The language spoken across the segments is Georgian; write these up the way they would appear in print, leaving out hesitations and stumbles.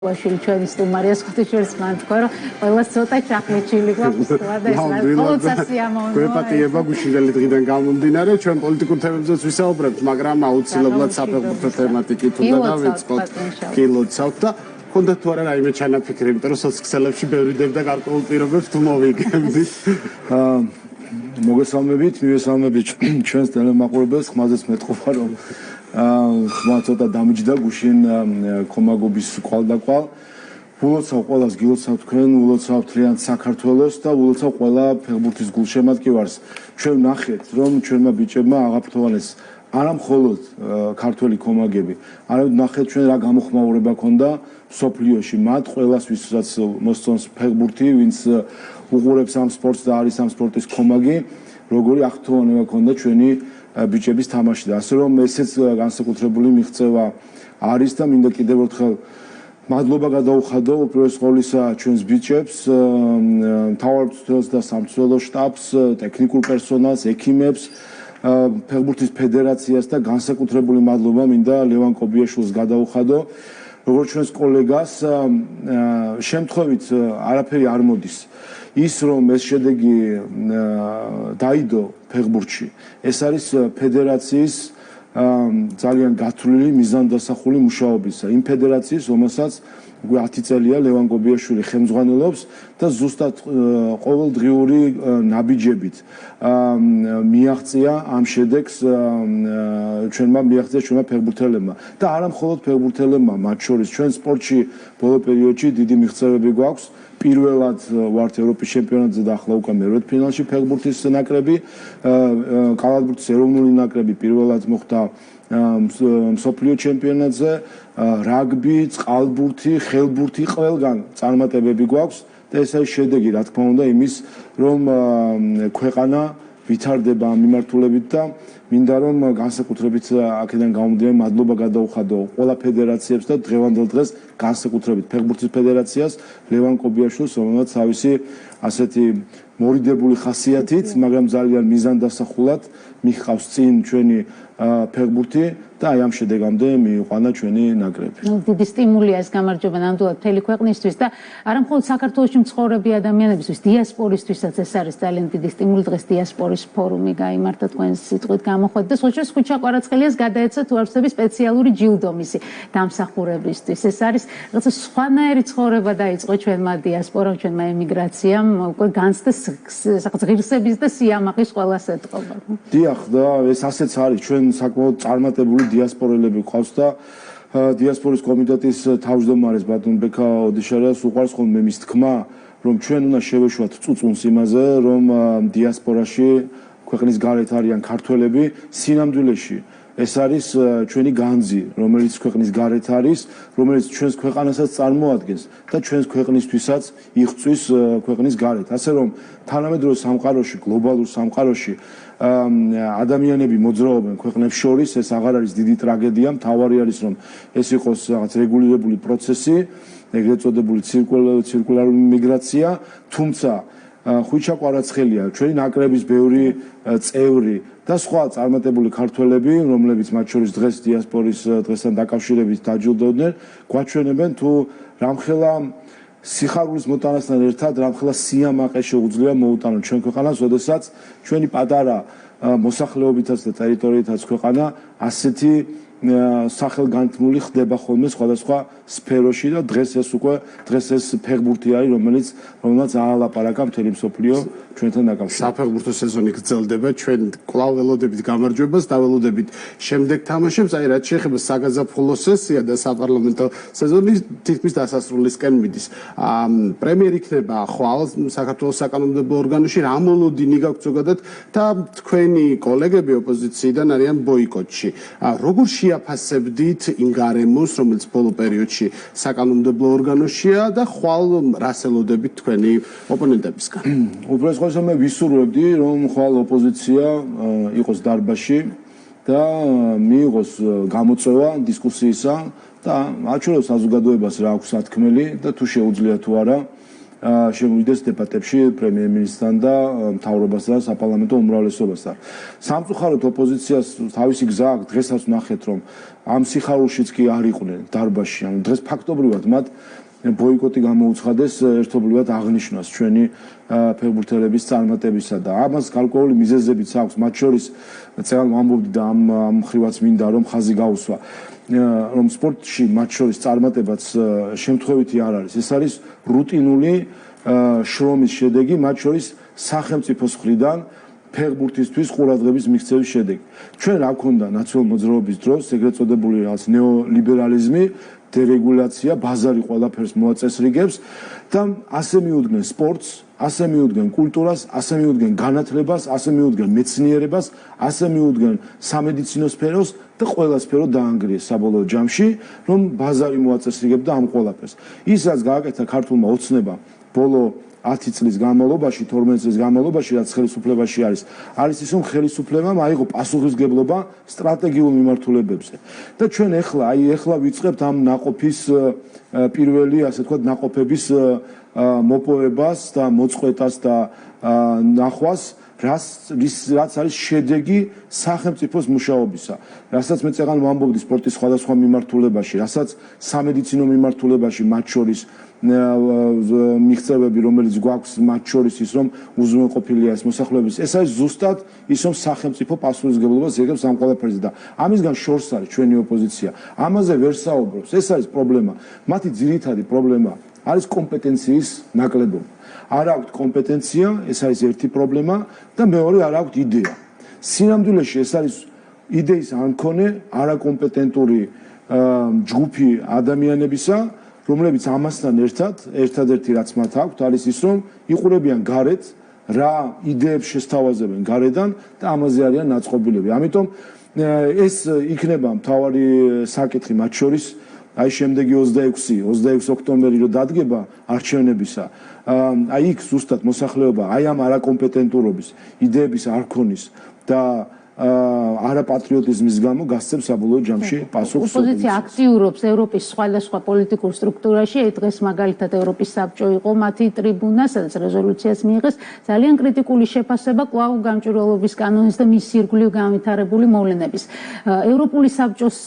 ვაშილი ჩვენი სტუმარია ხუთშორის მან თქვა რომ ყველა ცოტა ჩაყლიჩილი გვაქვს და ეს ყოველწლიურად სიამოვნოა გვეპატიება გუშინდელი დღიდან გამომდინარე ჩვენ პოლიტიკურ თემებზეც ვისაუბრებთ მაგრამ აუცილებლად საფეხბურთო თემატიკით უნდა დავიწყოთ კი ლოცავთ და ხონდა თუ არა რაიმე ჩანაფიქრი იმიტომ რომ სოციალებში ბევრი დებდა გარკვეულ პირობებს თუ მოვიგებდით მოგესალმებით მივესალმებით ჩვენს ტელემაყურებელს ხმაზეც მეტყობა რომ ხმა ცოტა დამიჯდა გუშინ კომაგობის ყვალდაყვალ ულოცავ ყველას გილოცავ თქვენ ულოცავ თლიან საქართველოს და ულოცავ ყველა ფეხბურთის გულშემატკივარს ჩვენ ნახეთ რომ ჩვენმა ბიჭებმა აღაფრთოვანეს არა მხოლოდ ქართველი კომაგები არამედ ნახეთ ჩვენ რა გამოხმაურება ქონდა სოფლიოში მათ ყველას ვისაც მოსწონს ფეხბურთი ვინც უყურებს ამ სპორტს და არის ამ სპორტის კომაგი როგორი აღფრთოვანება ქონდა ჩვენი ბიჭების თამაში და ასე რომ ესეც განსაკუთრებული მიღწევა არის და მინდა კიდევ ერთხელ მადლობა გადაუხადო უპირველეს ყოვლისა ჩვენს ბიჭებს მთავარ და სამცველო შტაბს ტექნიკურ პერსონალს ექიმებს ფეხბურთის ფედერაციას და განსაკუთრებული მადლობა მინდა ლევან კობიაშვილს გადაუხადო როგორც ჩვენს კოლეგას შემთხვევით არაფერი არ მოდის ის რომ ეს შედეგი დაიდო ფეხბურთში ეს არის ფედერაციის ძალიან გათვლილი მიზანდასახული მუშაობისა იმ ფედერაციის რომელსაც 10 წელია ლევან კობიაშვილი ხელმძღვანელობს და ზუსტად ყოველდღიური ნაბიჯებით მიაღწია ამ შედეგს ჩვენმა ფეხბურთელებმა და არა მხოლოდ ფეხბურთელებმა მათ შორის ჩვენ სპორტში ბოლო პერიოდში დიდი მიღწევები გვაქვს პირველად ვართ ევროპის ჩემპიონატზე და ახლა უკვე მერვე ფინალში ფეხბურთის ნაკრები კალათბურთის ეროვნული ნაკრები პირველად მოხდა მსოფლიო ჩემპიონატზე რაგბი, წყალბურთი, ხელბურთი ყველგან წარმატებები გვაქვს და ეს არის შედეგი რა თქმა უნდა იმის რომ ქვეყანა ვითარდება ამ მიმართულებით და მინდა რომ განსაკუთრებით აქედან გამომდინარე მადლობა გადაუხადო ყველა ფედერაციებს და დღევანდელ დღეს განსაკუთრებით ფეხბურთის ფედერაციას ლევან კობიაშვილს რომელმაც თავისი ასეთი მორიდებული ხასიათით მაგრამ ძალიან მიზანდასახულად მიჰყავს წინ ჩვენი ფეხბურთი და აი ამ შედეგამდე მიიყვანა ჩვენი ნაკრები. დიდი სტიმულია ეს გამარჯვება ნამდვილად მთელი ქვეყნისთვის და არა მხოლოდ საქართველოში მცხოვრები ადამიანებისთვის, დიასპორისთვისაც ეს არის ძალიან დიდი სტიმული დღეს დიასპორის ფორუმი გაიმართა თქვენს სიტყვით გამოხვედი და სხვათა ხუჩა ყვარაცხელიას გადაეცა თუ არ ვცდები სპეციალური ჯილდომისი დამსახურებისთვის. ეს არის რაღაცა სხვანაირი ცხოვრება დაიწყო ჩვენმა დიასპორამ, ჩვენმა ემიგრაციამ, უკვე განცდა ღირსების და სიამაყის ყველას ეთყობა. დიახ და ეს ასეც არის ჩვენ საკმაოდ წარმატებული დიასპორელები ყავს და დიასპორის კომიტეტის თავმჯდომარეს ბატონ ბექა ოდიშარიას უყვარს ხოლმე მის თქმა რომ ჩვენ უნდა შევეშვათ წუწუნს იმაზე რომ დიასპორაში ქვეყნის გარეთ არიან ქართველები სინამდვილეში ეს არის ჩვენი განძი რომელიც ქვეყნის გარეთ არის რომელიც ჩვენს ქვეყანასაც წარმოადგენს და ჩვენს ქვეყნისთვისაც იღწვის ქვეყნის გარეთ ასე რომ თანამედროვე სამყაროში გლობალურ სამყაროში ადამიანები მოძრაობენ ქვეყნებს შორის ეს აღარ არის დიდი ტრაგედია მთავარი არის რომ ეს იყოს რაღაც რეგულირებული პროცესი ეგრეთ წოდებული ცირკულარული მიგრაცია თუმცა ხუჩა ყვარაცხელია ჩვენი ნაკრების ბევრი წევრი და სხვა წარმატებული ქართველები რომლებიც მათ შორის დღეს დიასპორის დღესთან დაკავშირებით დაჯილდოვდნენ გვაჩვენებენ თუ რამხელა სიხარულის მოტანასთან ერთად რამხელა სიამაყე შეუძლია მოუტანონ ჩვენ ქვეყანას, როდესაც ჩვენი პატარა მოსახლეობითაც და ტერიტორიითაც ქვეყანა ასეთი სახელგანთმული ხდება ხოლმე სხვადასხვა სფეროში და დღეს ეს ფეხბურთი არის რომელმაც აალაპარაკა მთელი მსოფლიო ჩვენთან დაკავშირებით. საფეხბურთო სეზონი გრძელდება, ჩვენ კვლავ ველოდებით გამარჯვებას და ველოდებით შემდეგ თამაშებს, აი რაც შეეხება საგაზაფხულო სესია და საპარლამენტო სეზონი თითქმის დასასრულისკენ მიდის. პრემიერი იქნება ხვალ საქართველოს საკანონმდებლო ორგანოში, რა მოლოდინი გაქვთ ზოგადად და თქვენი კოლეგები ოპოზიციიდან არიან ბოიკოტში. როგორ შეაფასებდით იმ გარემოს, რომელიც ბოლო პერიოდში საკანონმდებლო ორგანოშია და ხვალ რას ელოდებით თქვენი ოპონენტებისგან? უბრალოდ მე ვისურვებდი რომ ხვალ ოპოზიცია იყოს დარბაზში და მიიღოს გამოწვევა დისკუსიისა და აჩვენოს საზოგადოებას რა აქვს სათქმელი და თუ შეუძლია თუ არა შემოვიდეს დებატებში პრემიერ-მინისტრთან და მთავრობასთან და საპარლამენტო უმრავლესობასთან. სამწუხაროდ ოპოზიციას თავისი გზა აქვს, დღესაც ვნახეთ რომ ამ სიხარულშიც კი არ იყვნენ დარბაზში. ანუ დღეს ფაქტობრივად მათ ბოიკოტი გამოუცხადეს ერთობლივად აღნიშნავს ჩვენი ფეხბურთელების წარმატებისა და ამას გარკვეული მიზეზებიც აქვს, მათ შორის წეგან ვამბობდი და ამ მხრივაც მინდა რომ ხაზი გაუსვა, რომ სპორტში მათ შორის წარმატებაც შემთხვევითი არ არის. ეს არის რუტინული შრომის შედეგი, მათ შორის სახელმწიფოს მხრიდან ფეხბურთისთვის ყურადღების მიქცევის შედეგი. ჩვენ რა გქონდა ნაციონალურ მოძრაობის დროს ეგრეთ წოდებული რაღაც ნეოლიბერალიზმი, დერეგულაცია, ბაზარი ყველაფერს მოაწესრიგებს და ასე მიუდგენ სპორტს, ასე მიუდგენ კულტურას, ასე მიუდგენ განათლებას, ასე მიუდგენ მეცნიერებას, ასე მიუდგენ სამედიცინო სფეროს და ყველა სფერო დაანგრიეს საბოლოო ჯამში, რომ ბაზარი მოაწესრიგებდა ამ ყველაფერს. ის რაც გააკეთა ქართულმა ოცნებამ ბოლო 10 წლის განმავლობაში, 12 წლის განმავლობაში, რაც ხელისუფლებაში არის ის რომ ხელისუფლებამ აიღო პასუხისმგებლობა სტრატეგიულ მიმართულებებზე. და ჩვენ ეხლა ვიწყებთ ამ ნაყოფის პირველი, ასე ვთქვათ, ნაყოფების მოპოვებას და მოწყვეტას და ნახვას, რაც არის შედეგი სახელმწიფოს მუშაობისა. რასაც მე წეგან ვამბობდი სპორტის სხვადასხვა მიმართულებაში, რასაც სამედიცინო მიმართულებაში, მათ შორის მიღწევები, რომელიც გვაქვს, მათ შორის ის რომ უზრუნველყოფილია ეს მოსახლეობის. ეს არის ზუსტად ის რომ სახელმწიფო პასუხისმგებლობას იღებს ამ ყველაფერზე და ამისგან შორს არის ჩვენი ოპოზიცია. ამაზე ვერ საუბრობს. ეს არის პრობლემა. მათი ძირითადი პრობლემა არის კომპეტენციის ნაკლებობა. არ აქვთ კომპეტენცია, ეს არის ერთი პრობლემა და მეორე არ აქვთ იდეა. სინამდვილეში ეს არის იდეის ამქონე არაკომპეტენტური ჯგუფი ადამიანებისა, რომლებიც ამასთან ერთადერთი რაც მათ აქვთ არის ის რომ იყურებიან გარეთ რა იდეებს შესთავაზებენ გარედან და ამაზე არიან ნაწყობილები. ამიტომ ეს იქნება მთავარი საკითხი მათ შორის აი შემდეგი 26 ოქტომბერი რო დადგება არჩევნებისა. აი იქ ზუსტად მოსახლეობა აი ამ არაკომპეტენტურობის იდეების არქონის და არაპატრიოტიზმის გამო გასცემს საბოლოო ჯამში პასუხს. ოპოზიცია აქტიურობს ევროპის სხვადასხვა პოლიტიკურ სტრუქტურაში. დღეს მაგალითად ევროპის საბჭო იყო მათი ტრიბუნა, სადაც რეზოლუციას მიიღეს. ძალიან კრიტიკული შეფასება კვლავ გამჭვირვალობის კანონის და მის ირგვლივ განვითარებული მოვლენების. ევროპული საბჭოს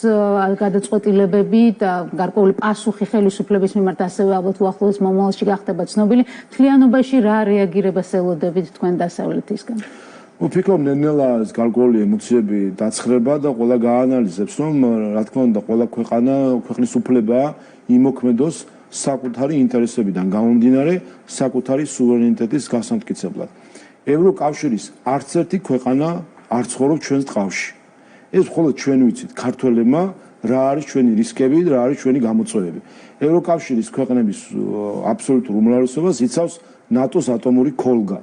გადაწყვეტილებები და გარკვეული პასუხი ხელისუფლების მიმართ ასევე ალბათ უახლოეს მომავალში გახდება ცნობილი. მთლიანობაში რა რეაგირებას ელოდებით თქვენ დასავლეთისგან? ვფიქრობ ნელ-ნელა ეს გარკვეული ემოციები დაცხრება და ყველა გაანალიზებს რომ რა თქმა უნდა ყველა ქვეყნის უფლება იმოქმედოს საკუთარი ინტერესებიდან გამომდინარე საკუთარი სუვერენიტეტის გასამტკიცებლად. ევროკავშირის არც ერთი ქვეყანა არ ცხოვრობს ჩვენს ტყავში. ეს მხოლოდ ჩვენ ვიცით ქართველებმა რა არის ჩვენი რისკები, რა არის ჩვენი გამოწვევები. ევროკავშირის ქვეყნების აბსოლუტურ უმრავლესობას იცავს ნატოს ატომური ქოლგა.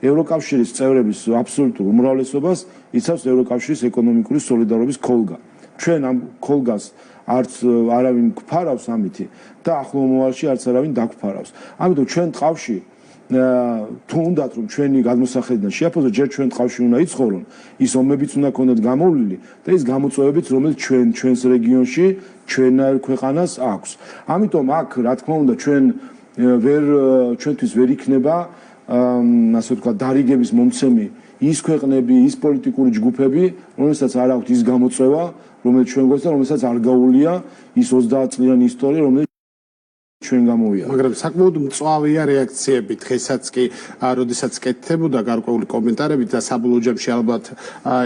ევროკავშირის წევრების აბსოლუტურ უმრავლესობას იცავს ევროკავშირის ეკონომიკური სოლიდარობის ქოლგა. ჩვენ ამ ქოლგას არც არავინ გვფარავს ამითი და ახლო მომავალში არც არავინ დაგგვფარავს. ამიტომ ჩვენ ტყავში თუ უნდათ რომ ჩვენი გადმოსახედიდან შეაფასოთ, ჯერ ჩვენ ტყავში უნდა იცხოვრონ, ის ომებიც უნდა ქონდეთ გამოვლილი და ის გამოწვევებიც, რომელიც ჩვენს რეგიონში, ჩვენარ ქვეყანას აქვს. ამიტომ აქ რა თქმა უნდა ჩვენთვის ვერ იქნება ასე ვთქვათ დარიგების მომცემი ის ქვეყნები, ის პოლიტიკური ჯგუფები, რომელსაც არ აქვთ ის გამოწვევა, რომელიც ჩვენ გვაქვს და რომელსაც არ გაუვლია ის 30 წლიანი ისტორია, რომელიც ჩვენ გამოვიდა. მაგრამ საკმაოდ მწვავეა რეაქციები დღესაც კი, როდესაც კეთდებოდა გარკვეული კომენტარები და საბოლოო ჯამში ალბათ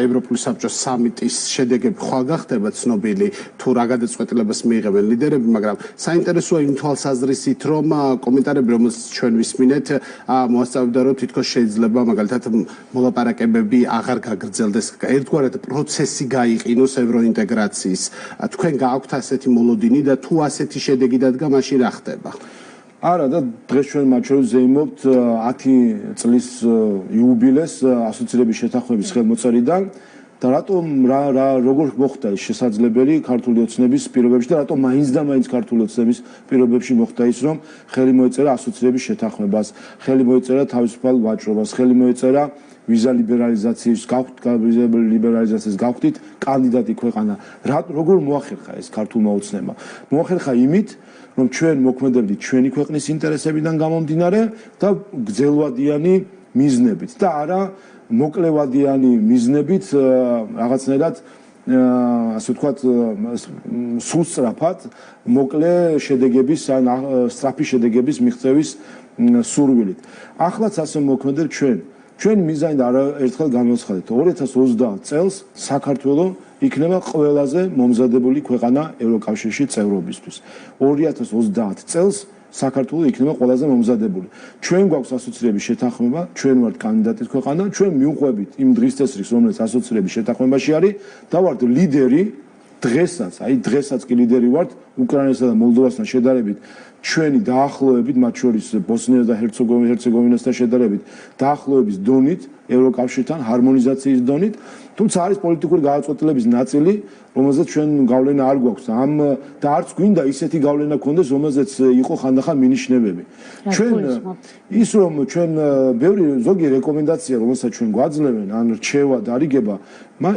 ევროპული საბჭოს სამიტის შედეგები ხვალ გახდება ცნობილი, თუ რა გადაწყვეტილებას მიიღებენ ლიდერები, მაგრამ საინტერესოა იმ თვალსაზრისით, რომ კომენტარები, რომელსაც ჩვენ ვისმინეთ, მოასწავებდა, რომ თითქოს შეიძლება მაგალითად მოლაპარაკებები აღარ გაგრძელდეს, ერთგვარად პროცესი გაიყინოს ევროინტეგრაციის. თქვენ გააქვთ ასეთი მოლოდინი და თუ ასეთი შედეგი დადგა, მაშინ რა ხდება? არა და დღეს ჩვენ მათ შორის ზეიმობთ 10 წლის იუბილეს ასოცირების შეთანხმების ხელმოწერიდან და რატომ როგორ მოხდა ეს შესაძლებელი ქართული ოცნების პირობებში და რატომ მაინც და მაინც ქართული ოცნების პირობებში მოხდა ის რომ ხელი მოეწერა ასოცირების შეთანხმებას, ხელი მოეწერა თავისუფალ ვაჭრობას, ხელი მოეწერა ვიზა ლიბერალიზაციის გავხდით კანდიდატი ქვეყანა. როგორ მოახერხა ეს ქართულმა ოცნებმა? მოახერხა იმით, რომ ჩვენ მოქმედებდით ჩვენი ქვეყნის ინტერესებიდან გამომდინარე და გრძელვადიანი მიზნებით და არა მოკლევადიანი მიზნებით რაღაცნაირად ასე ვთქვათ სულსწრაფად მოკლე შედეგების ან სწრაფი შედეგების მიღწევის სურვილით. ახლაც ასე მოქმედებ ჩვენი მიზანი და არაერთხელ განვაცხადეთ 2030 წელს საქართველო იქნება ყველაზე მომზადებული ქვეყანა ევროკავშირში წევრობისთვის. 2030 წელს საქართველო იქნება ყველაზე მომზადებული. ჩვენ გვაქვს ასოცირების შეთანხმება, ჩვენ ვართ კანდიდატის ქვეყანა, ჩვენ მივყვებით იმ დღის წესრიგს, რომელიც ასოცირების შეთანხმებაში არის და ვართ ლიდერი დღესაც კი ლიდერი ვართ უკრაინასა და მოლდოვასთან შედარებით. ჩვენი დაახლოებით, მათ შორის ბოსნიას და ჰერცეგოვინასთან შედარებით, დაახლოების დონით, ევროკავშირთან ჰარმონიზაციის დონით, თუმცა არის პოლიტიკური გადაწყვეტილების ნაწილი, რომელზეც ჩვენ გავლენა არ გვაქვს. და არც გვინდა ისეთი გავლენა გქონდეს, რომელზეც იყო ხანდახან მინიშნებები. ის რომ ჩვენ ბევრი ზოგი რეკომენდაცია, რომელსაც ჩვენ გვაძლევენ, ან რჩევა და არიგება,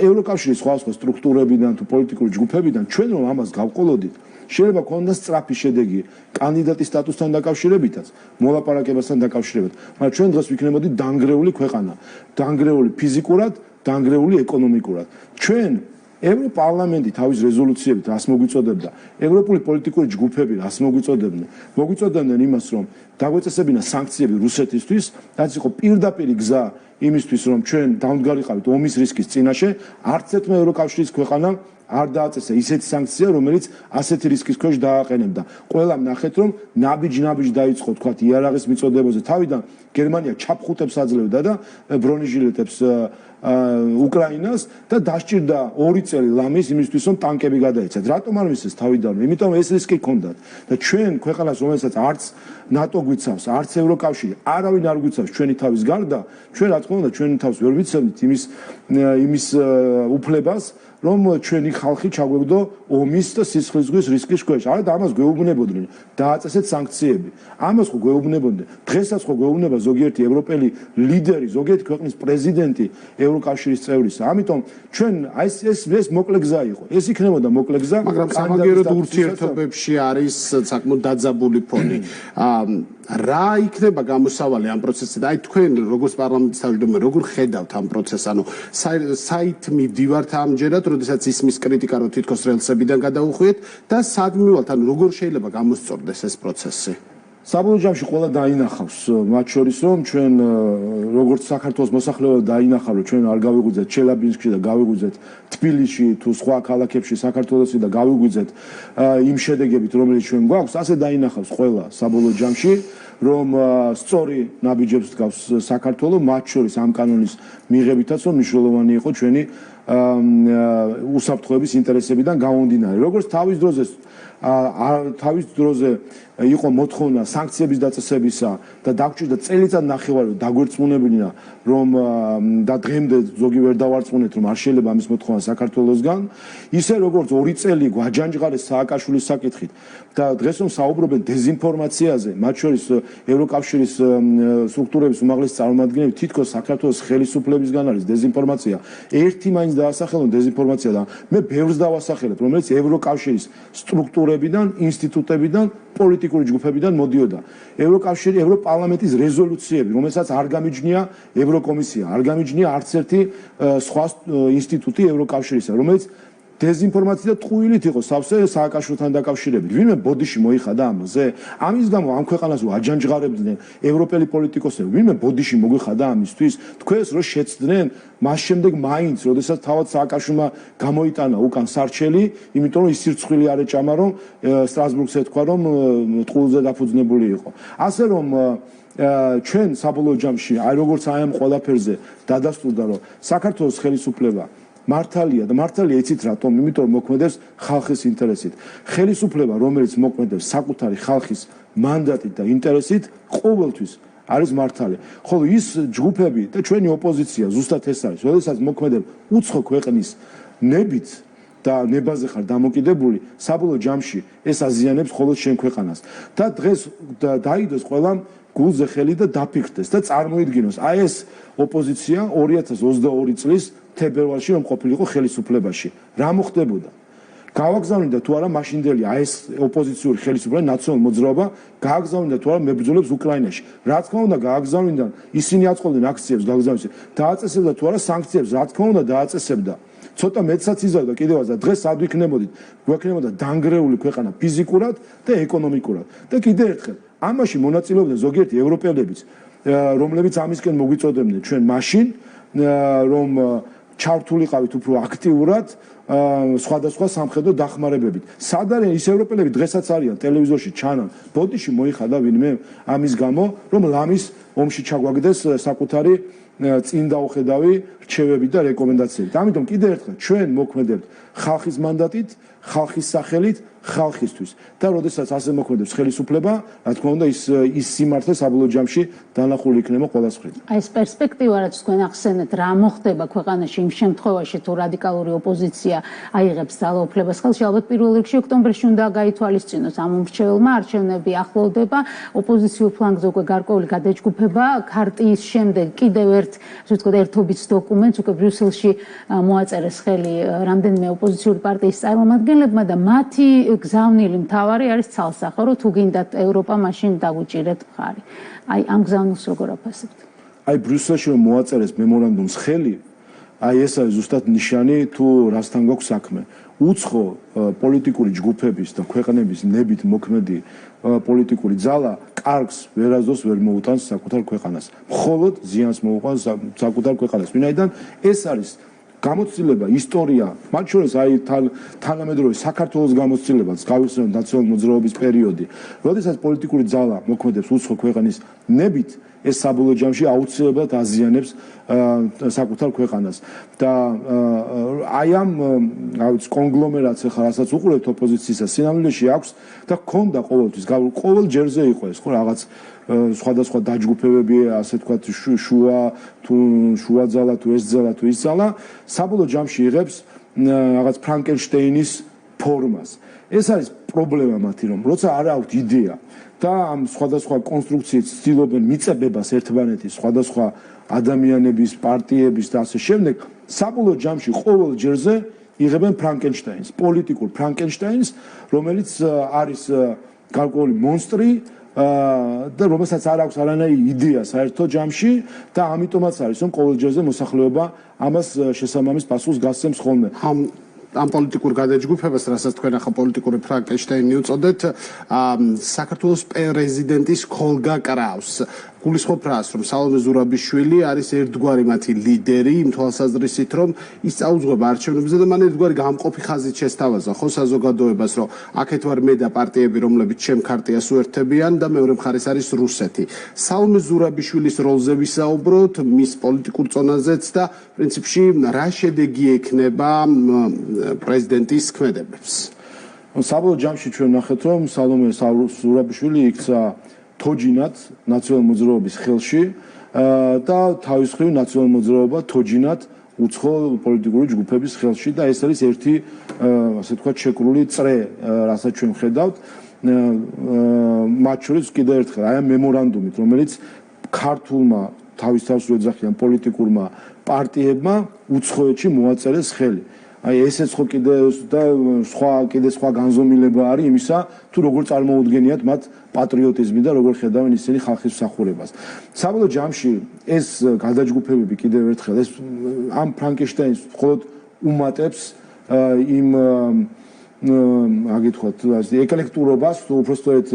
ევროკავშირის სხვადასხვა სტრუქტურებიდან თუ პოლიტიკური ჯგუფებიდან ჩვენ რომ ამას გავყოლოდით, შეიძლება ქონდეს სწრაფი შედეგი კანდიდატის სტატუსთან დაკავშირებითაც, მოლაპარაკებასთან დაკავშირებით. მაგრამ ჩვენ დღეს ვიქნებოდით დანგრეული ქვეყანა, დანგრეული ფიზიკურად, დანგრეული ეკონომიკურად. ჩვენ ევროპარლამენტი თავის რეზოლუციებით რას მოგვიწოდებდა? ევროპული პოლიტიკური ჯგუფები რას მოგვიწოდებდნენ? მოგვიწოდებდნენ იმას, რომ დაგვეწესებინა სანქციები რუსეთისთვის, რაც იყო პირდაპირი გზა იმისთვის, რომ ჩვენ დავმდგარიყავით ომის რისკის წინაშე, არც ერთმა ევროკავშირის ქვეყანამ არ დააწესა ისეთი სანქცია, რომელიც ასეთი რისკის ქვეშ დააყენებდა. ყველამ ნახეთ, რომ ნაბიჯ დაიწყო, თქვათ, იარაღის მიწოდებაზე. თავიდან გერმანია ჩაფხუტებს აძლევდა და ბრონეჟილეტებს უკრაინას და დასჭირდა 2 წელი ლამის იმისთვის, რომ ტანკები გადაეცათ. რატომ არ მისცეს თავიდან? იმიტომ ეს რისკი ჰქონდათ. და ჩვენ ქვეყანას, რომელსაც არც ნატო გვიცავს, არც ევროკავშირი, არავინ არ გვიცავს ჩვენი თავის გარდა, ჩვენ რა თქმა უნდა ჩვენი თავს ვერ ვიცემთ იმის უფლებას, რომ ჩვენი ხალხი ჩაგვეგდო ომის და სისხლისღვრის რისკის ქვეშ. არა და ამას გვეუბნებოდნენ, დააწესეთ სანქციები. ამას ხო გვეუბნებოდნენ. დღესაც ხო გვეუბნება ზოგიერთი ევროპელი ლიდერი, ზოგიერთი ქვეყნის პრეზიდენტი ევროკავშირის წევრისა. ამიტომ ჩვენ ეს მოკლე გზა იყო. ეს იქნებოდა მოკლე გზა, მაგრამ სამაგიეროდ ურთიერთობებში არის საკმაოდ დაძაბული ფონი. რა იქნება გამოსავალი ამ პროცესიდან? აი თქვენ როგორც პარლამენტის თავმჯდომარე, როგორ ხედავთ ამ პროცესს? ანუ საით მივდივართ ამჯერად, როდესაც ისმის კრიტიკა, რომ თითქოს რელსებიდან გადაუხვიეთ და სად მივალთ? ანუ როგორ შეიძლება გამოსწორდეს ეს პროცესი? საბოლოო ჯამში ყველა დაინახავს, მათ შორის რომ ჩვენ როგორც საქართველოს მოსახლეობა დაინახა, რომ ჩვენ არ გავიღვიძეთ ჩელაბინსკში და გავიღვიძეთ თბილისში თუ სხვა ქალაქებში საქართველოსი და გავიღვიძეთ იმ შედეგებით, რომელიც ჩვენ გვაქვს, ასე დაინახავს ყველა საბოლოო ჯამში, რომ სწორი ნაბიჯებს დგავს საქართველოს, მათ შორის ამ კანონის მიღებითაც, რომ მნიშვნელოვანი იყო ჩვენი უსაფრთხოების ინტერესებიდან გამომდინარე. როგორც თავის დროზე იყო მოთხოვნა სანქციების დაწესებისა და დაგჭირდა წელიწად ნახევარი დაგვერწმუნებინა, რომ და დღემდე ზოგი ვერ დავარწმუნეთ, რომ არ შეიძლება ამის მოთხოვნა საქართველოსგან, ისე როგორც 2 წელი გვაჯანჯღარეს სააკაშვილის საკითხით და დღეს რომ საუბრობენ დეზინფორმაციაზე, მათ შორის ევროკავშირის სტრუქტურების უმაღლესი წარმომადგენლები თითქოს საქართველოს ხელისუფლებისგან არის დეზინფორმაცია. ერთი მაინც დაასახელონ დეზინფორმაცია და მე ბევრს დავასახელებ, რომელიც ევროკავშირის სტრუქტურებიდან, ინსტიტუტებიდან, პოლიტიკური ჯგუფებიდან მოდიოდა. ევროკავშირი, ევროპარლამენტის რეზოლუციები, რომელსაც არ გამიჯნია ევროკომისია, არ გამიჯნია არც ერთი სხვა ინსტიტუტი ევროკავშირისა, რომელიც დეზინფორმაცია ტყუილით იყო სავსე სააკაშვილთან დაკავშირებით. ვინმე ბოდიში მოიხადა ამაზე? ამის გამო ამ ქვეყანას რო აჯანჯღარებდნენ ევროპელი პოლიტიკოსები, ვინმე ბოდიში მოიხადა ამისთვის? თქვენს რო შეცდნენ, მას შემდეგ მაინც, როდესაც თავად სააკაშვილმა გამოიტანა უკან სარჩელი, იმიტომ რომ ის სირცხვილი არ ეჭამა, რომ სტრასბურგს ეთქვა, რომ ტყუილზე დაფუძნებული იყო. ასე რომ ჩვენ საბოლოო ჯამში, აი როგორც აი ამ ყველაფერზე დადასტურდა, რომ საქართველოს ხელისუფლება მართალია და მართალია იცით რატომ? იმიტომ რომ მოქმედებს ხალხის ინტერესით. ხელისუფლება, რომელიც მოქმედებს საკუთარი ხალხის მანდატით და ინტერესით, ყოველთვის არის მართალი. ხოლო ის ჯგუფები და ჩვენი ოპოზიცია ზუსტად ეს არის, როდესაც მოქმედებს უცხო ქვეყნის ნებით და ნებაზე ხარ დამოკიდებული, საბოლოო ჯამში ეს აზიანებს მხოლოდ შენ ქვეყანას. და დღეს დაიდოს ყველამ გულზე ხელი და დაფიქრდეს და წარმოიდგინოს, აი ეს ოპოზიცია 2022 წლის თებერვალში რომ ყოფილიყო ხელისუფლებაში, რა მოხდებოდა? გააგზავნიდა თუ არა მაშინდელი აი ეს ოპოზიციური ხელისუფლება, ნაციონალურ მოძრაობა გააგზავნიდა თუ არა მებრძოლებს უკრაინაში. რა თქმა უნდა, გააგზავნიდა, ისინი აწყობდნენ აქციებს გააგზავნეს. დააწესებდა თუ არა სანქციებს, რა თქმა უნდა, დააწესებდა. ცოტა მეცაც იზარდა კიდევაც და დღეს სად ვიქნებოდით? გვექნებოდა დანგრეული ქვეყანა ფიზიკურად და ეკონომიკურად. და კიდევ ერთხელ, ამაში მონაწილეობდნენ ზოგიერთი ევროპელებიც, რომლებიც ამისკენ მოგვიწოდებდნენ ჩვენ მაშინ, რომ ჩართულიყავით უფრო აქტიურად სხვადასხვა სამხედრო დახმარებებით. სად არიან ის ევროპელები დღესაც არიან ტელევიზორში ჩანან. ბოდიში მოიხადა ვინმე ამის გამო, რომ ლამის ომში ჩაგვაგდეს საკუთარი წინ დაუხედავი რჩევები და რეკომენდაციები. ამიტომ კიდევ ერთხელ ჩვენ მოქმედებთ ხალხის მანდატით, ხალხის სახელით, ხალხისთვის. და როდესაც ასე მოქმედებს ხელისუფლება, რა თქმა უნდა ის სიმართლე საბოლოო ჯამში დანახული იქნება ყველას მხრიდან. აი ეს პერსპექტივა რაც თქვენ ახსენეთ, რა მოხდება ქვეყანაში იმ შემთხვევაში თუ რადიკალური ოპოზიცია აიღებს ძალაუფლებას ხელში, ალბათ პირველ რიგში ოქტომბერში უნდა გაითვალისწინოს ამ უმრჩეველმა, არჩევნები ახლოვდება, ოპოზიციურ ფლანგზე უკვე გარკვეული გადაჯგუფება, ქარტიის შემდეგ კიდევ ერთ, ასე ვთქვათ, ერთობის დოკუმენტს უკვე ბრიუსელში მოაწერეს ხელი რამდენიმე ოპოზიციური პარტიის წარმომადგენლებმა და მათი გზავნილი მთავარი არის ცალსახო, თუ გინდათ ევროპა მაშინ დაგვიჭირეთ მხარი. აი ამ გზავნილს როგორ აფასებთ? აი ბრიუსელში რომ მოაწერეს მემორანდუმს ხელი, აი ეს არის ზუსტად ნიშანი თუ რასთან გვაქვს საქმე. უცხო პოლიტიკური ჯგუფების და ქვეყნების ნებით მოქმედი პოლიტიკური ძალა კარგს ვერაზოს ვერ მოუტანს საკუთარ ქვეყანას. მხოლოდ ზიანს მოუყავს საკუთარ ქვეყანას. ვინაიდან ეს არის გამოცდილება ისტორია, მათ შორის აი თანამედროვე საქართველოს გამოცდილებას, გავიხსენოთ ნაციონალური მოძრაობის პერიოდი, როდესაც პოლიტიკური ძალა მოქმედებს უცხო ქვეყნის ნებით, ეს საბოლოო ჯამში აუცილებლად აზიანებს საკუთარ ქვეყანას. და აი ამ კონგლომერატს ახლა რასაც უყურებთ ოპოზიციისა სინამდვილეში აქვს და ჰქონდა ყოველთვის, ყოველ ჯერზე იყო ეს ხო რაღაც სხვადასხვა დაჯგუფებები, ასე ვთქვათ, შუა ძალა თუ ეს ძალა თუ ის ძალა, საბოლოო ჯამში იღებს რაღაც ფრანკენშტეინის ფორმას. ეს არის პრობლემა მათი, რომ როცა არ აქვთ იდეა და ამ სხვადასხვა კონსტრუქციით ცდილობენ მიწებებას ერთმანეთის სხვადასხვა ადამიანების, პარტიების და ასე შემდეგ, საბოლოო ჯამში ყოველ ჯერზე იღებენ ფრანკენშტეინს, პოლიტიკურ ფრანკენშტეინს, რომელიც არის გარკვეული მონსტრი და რომელსაც არ აქვს არანაირი იდეა საერთო ჯამში და ამიტომაც არის რომ ყოველ ჯერზე მოსახლეობა ამას შესაბამის პასუხს გასცემს ხოლმე. ამ პოლიტიკურ გადაჯგუფებას, რასაც თქვენ ახლა პოლიტიკური ფრანკენშტეინი უწოდეთ, საქართველოს პრეზიდენტის ქოლგა კრავს. გულისხმობ რას, რომ სალომე ზურაბიშვილი არის ერთგვარი მათი ლიდერი, იმ თვალსაზრისით, რომ ის წაუძღვება არჩევნებზე და მან ერთგვარი გამყოფი ხაზით შესთავაზა ხო საზოგადოებას, რომ აქეთ ვარ მე და პარტიები, რომლებიც ჩემ ქარტიას უერთებიან და მეორე მხარეს არის რუსეთი. სალომე ზურაბიშვილის როლზე ვისაუბროთ, მის პოლიტიკურ წონაზეც და პრინციპში რა შედეგი ექნება პრეზიდენტის ქმედებებს. საბოლოო ჯამში ჩვენ ნახეთ, რომ სალომე ზურაბიშვილი იქცა თოჯინად ნაციონალურ მოძრაობის ხელში და თავის მხრივ ნაციონალურ მოძრაობა თოჯინად უცხო პოლიტიკური ჯგუფების ხელში და ეს არის ერთი ასე ვთქვათ შეკრული წრე, რასაც ჩვენ ხედავთ. მათ შორის კიდევ ერთხელ აი ამ მემორანდუმით, რომელიც ქართულმა თავის თავს უეძახიან პოლიტიკურმა პარტიებმა უცხოეთში მოაწერეს ხელი. აი ესეც ხო კიდე სხვა განზომილება არის იმისა, თუ როგორ წარმოუდგენიათ მათ პატრიოტიზმი და როგორ ხედავენ ისინი ხალხის მსახურებას. საბოლოო ჯამში ეს გადაჯგუფებები კიდევ ერთხელ ეს ამ ფრანკენშტეინს მხოლოდ უმატებს იმ აგითხოვთ ეკლექტურობას, თუ უბრალოდ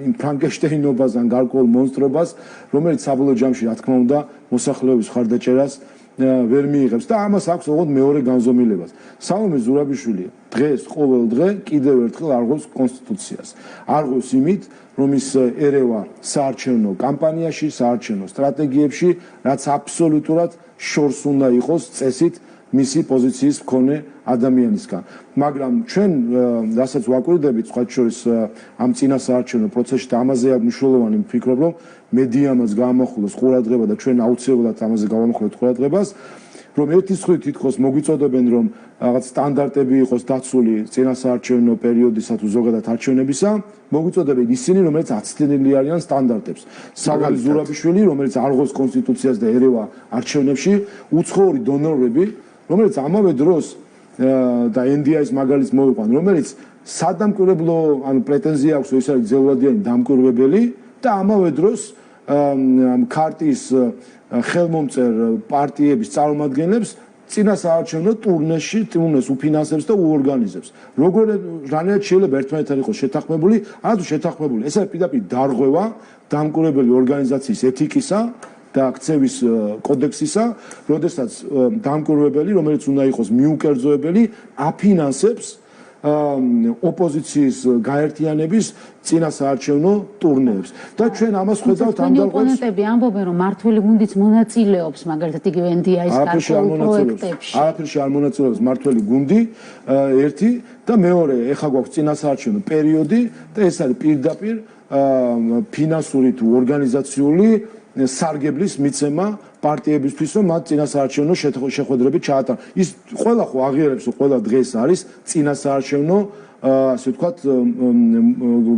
იმ ფრანკენშტეინობას ან გარკვეულ მონსტრობას, რომელიც საბოლოო ჯამში რა თქმა უნდა მოსახლეობის ხარდაჭერას ვერ მიიღებს და ამას აქვს ოღონდ მეორე განზომილებას. სალომე ზურაბიშვილი დღეს ყოველ დღე კიდევ ერთხელ არღვევს კონსტიტუციას. არღვევს იმით, რომ ის ერევა საარჩევნო კამპანიაში, საარჩევნო სტრატეგიებში, რაც აბსოლუტურად შორს უნდა იყოს წესით მისი პოზიციის მქონე ადამიანისგან. მაგრამ ჩვენ რასაც ვაკვირდებით სხვა შორის ამ წინა საარჩევნო პროცესში და ამაზე აქვს მნიშვნელოვანი ვფიქრობ, რომ მედიამაც გაამახვილოს ყურადღება და ჩვენ აუცილებლად ამაზე გავამახვილებთ ყურადღებას, რომ ერთი სხვით თითქოს მოგვიწოდებენ რომ რაღაც სტანდარტები იყოს დაცული წინასაარჩევნო პერიოდისა თუ ზოგადად არჩევნებისა, მოგვიწოდებენ ისინი, რომელიც აცდენილი არიან სტანდარტებს. საგალი ზურაბიშვილი, რომელიც არღოს კონსტიტუციას და ერევა არჩევნებში, უცხოური დონორები, რომელიც ამავე დროს და NDI-ის მაგალითს მოვიყვან, რომელიც სადამკვირვებლო ანუ პრეტენზია აქვს, რომ ის არის ძელვადიანი დამკვირვებელი და ამავე დროს ქარტიის ხელმომწერ პარტიების წარმომადგენლებს წინასაარჩევნო ტურნეს უფინანსებს და უორგანიზებს. როგორ რანაირად შეიძლება ერთმანეთთან იყოს შეთანხმებული, არათუ შეთანხმებული. ეს არის პირდაპირ დარღვევა დამკვირვებელი ორგანიზაციის ეთიკისა და ქცევის კოდექსისა, როდესაც დამკვირვებელი, რომელიც უნდა იყოს მიუკერძოებელი, აფინანსებს ოპოზიციის გაერთიანების წინასაარჩევნო ტურნეებს. და ჩვენ ამას ხედავთ ამ დალყოს. ოპონენტები ამბობენ, რომ მართველი გუნდიც მონაწილეობს, მაგალითად იგივე NDI-ის გარკვეულ პროექტებში. არაფერში არ მონაწილეობს მართველი გუნდი, ერთი და მეორე, ეხლა გვაქვს წინასაარჩევნო პერიოდი და ეს არის პირდაპირ ფინანსური თუ ორგანიზაციული სარგებლის მიცემა პარტიებისთვის, რომ მათ წინასაარჩევნო შეხვედრები ჩაატარონ. ის ყველა ხო აღიარებს, რომ ყველა დღეს არის წინასაარჩევნო ასე ვთქვათ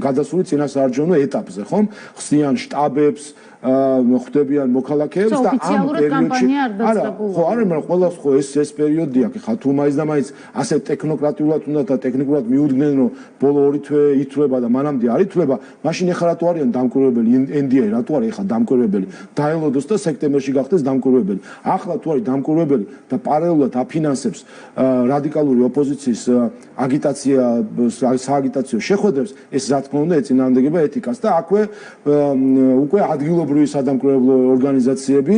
გადასული წინასაარჩევნო ეტაპზე, ხომ? ხსნიან შტაბებს, ხვდებიან მოქალაქეებს და ამ პერიოდში ხო არა, მაგრამ ყველას ხო ეს პერიოდია, ხა თუ მაინც და მაინც ასე ტექნოკრატიულად უნდა და ტექნიკურად მიუდგნენ, რომ ბოლო 2 თვე ითვლება და მანამდე არ ითვლება, მაშინ ეხლა რატო არიან დამკვირვებელი NDI, რატო არის ეხლა დამკვირვებელი? დაელოდოს და სექტემბერში გახდეს დამკვირვებელი. ახლა თუ არის დამკვირვებელი და პარალელურად აფინანსებს რადიკალური ოპოზიციის სააგიტაციო შეხვედრებს, ეს რა თქმა უნდა ეწინააღმდეგება ეთიკას და აქვე უკვე ადგილობრივი სადამკვირვებლო ორგანიზაციები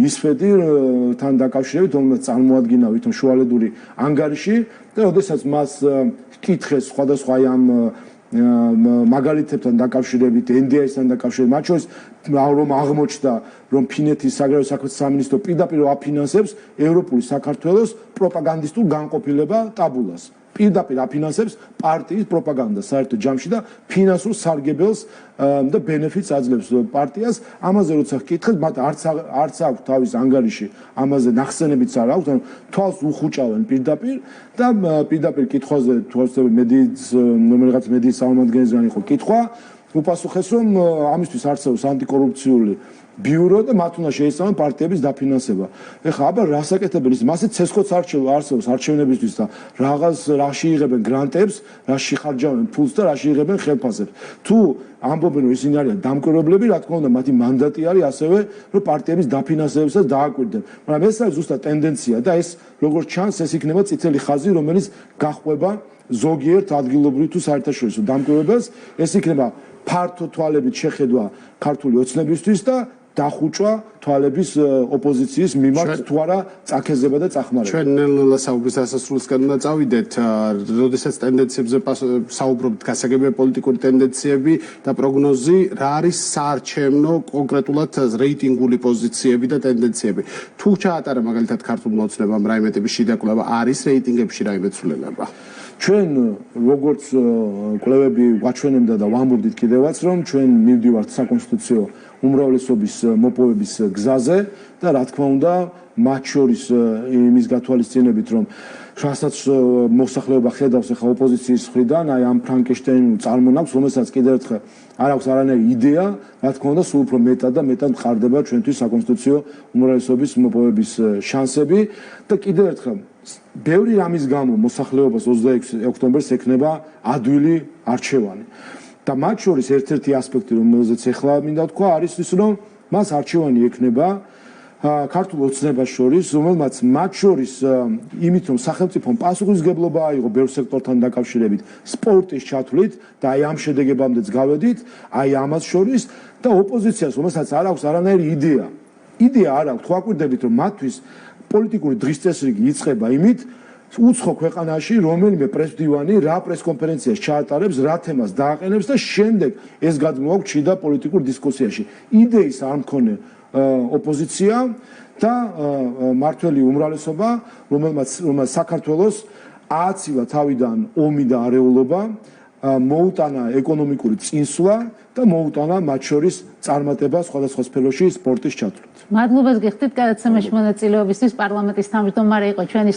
ისფედი-თან დაკავშირებით, რომელიც წარმოადგინა ვითომ შუალედური ანგარიში და როდესაც მას კითხეს სხვადასხვა ამ მაგალითებთან დაკავშირებით, NDI-სთან დაკავშირებით, მათ შორის რომ აღმოჩნდა, რომ ფინეთის საგარეო საქმეთა სამინისტრო პირდაპირ აფინანსებს ევროპული საქართველოს პროპაგანდისტულ განყოფილება ტაბულას. პირდაპირ აფინანსებს პარტიის პროპაგანდას საერთო ჯამში და ფინანსურ სარგებელს და ბენეფიტს აძლევს პარტიას. ამაზე როცა გკითხეთ, მათ არც აქვს თავის ანგარიში, ამაზე ნახსენებიც არ აქვს, ანუ თვალს უხუჭავენ პირდაპირ და პირდაპირ კითხვაზე თვალსწრაფად რომელიღაც მედიის წარმომადგენელთან იყო კითხვა, უპასუხეს, რომ ამისთვის არსებობს ანტიკორუფციული ბიურო და მათ უნდა შეისწავლონ პარტიების დაფინანსება. ეხლა აბა რასაკეთებენ ის მასე ცესკოც არსებობს არჩევნებისთვის და რაში იღებენ გრანტებს, რაში ხარჯავენ ფულს და რაში იღებენ ხელფასებს. თუ ამბობენ რომ ისინი არიან დამკვირვებლები, რა თქმა უნდა მათი მანდატი არის ასევე რომ პარტიების დაფინანსებასაც დააკვირდნენ. მაგრამ ეს არის ზუსტად ტენდენცია და ეს როგორც ჩანს, ეს იქნება წითელი ხაზი, რომელიც გაჰყვება ზოგიერთ ადგილობრივ თუ საერთაშორისო დამკვირვებელს. ეს იქნება ფართო თვალებით შეხედვა ქართული ოცნებისთვის და დახუჭვა თვალების ოპოზიციის მიმართ თუ არა წაქეზება და წახმარება. ჩვენ ნელ-ნელა საუბრის დასასრულისკენ უნდა წავიდეთ, როდესაც ტენდენციებზე საუბრობთ, გასაგებია პოლიტიკური ტენდენციები და პროგნოზი, რა არის საარჩევნო კონკრეტულად რეიტინგული პოზიციები და ტენდენციები. თუ ჩაატარა მაგალითად ქართულმა ოცნებამ რაიმე ტიპის შიდაკვლევა, არის რეიტინგებში რაიმე ცვლილება? ჩვენ როგორც კვლევები გვაჩვენებდა და ვამბობდით კიდევაც, რომ ჩვენ მივდივართ საკონსტიტუციო უმრავლესობის მოპოვების გზაზე და რა თქმა უნდა მათ შორის იმის გათვალისწინებით, რომ რასაც მოსახლეობა ხედავს ახლა ოპოზიციის მხრიდან, აი ამ ფრანკენშტეინულ წარმონაქმს, რომელსაც კიდევ ერთხელ არ აქვს არანაირი იდეა, რა თქმა უნდა, სულ უფრო მეტად და მეტად მყარდება ჩვენთვის საკონსტიტუციო უმრავლესობის მოპოვების შანსები და კიდევ ერთხელ ბევრი რამის გამო მოსახლეობას 26 ოქტომბერს ექნება ადვილი არჩევანი. და მათ შორის ერთ-ერთი ასპექტი, რომელზეც ახლა მინდა თქვა, არის ის, რომ მას არჩევანი ექნება ქართულ ოცნებას შორის, რომელმაც მათ შორის იმით, რომ სახელმწიფომ პასუხისმგებლობა აიღო ბევრ სექტორთან დაკავშირებით, სპორტის ჩათვლით და აი ამ შედეგებამდეც გავედით, აი ამას შორის და ოპოზიციას, რომელსაც არ აქვს არანაირი იდეა. იდეა არ აქვს, თუ აკვირდებით, რომ მათთვის პოლიტიკური დღის წესრიგი იწყება იმით, უცხო ქვეყანაში რომელიმე პრესდივანი რა პრესკონფერენციას ჩაატარებს, რა თემას დააყენებს და შემდეგ ეს გადმოაქვს ჩიდა პოლიტიკურ დისკუსიაში. იდეის არ მქონე ოპოზიცია და მართველი უმრავლესობა, რომელმაც საქართველოს ააცილა თავიდან ომი და არეულობა, მოუტანა ეკონომიკური წინსვლა და მოუტანა მათ შორის წარმატება სხვადასხვა სფეროში სპორტის ჩათვლით. მადლობას გიხდით გადაცემაში მონაწილეობისთვის. პარლამენტის თავმჯდომარე იყო ჩვენი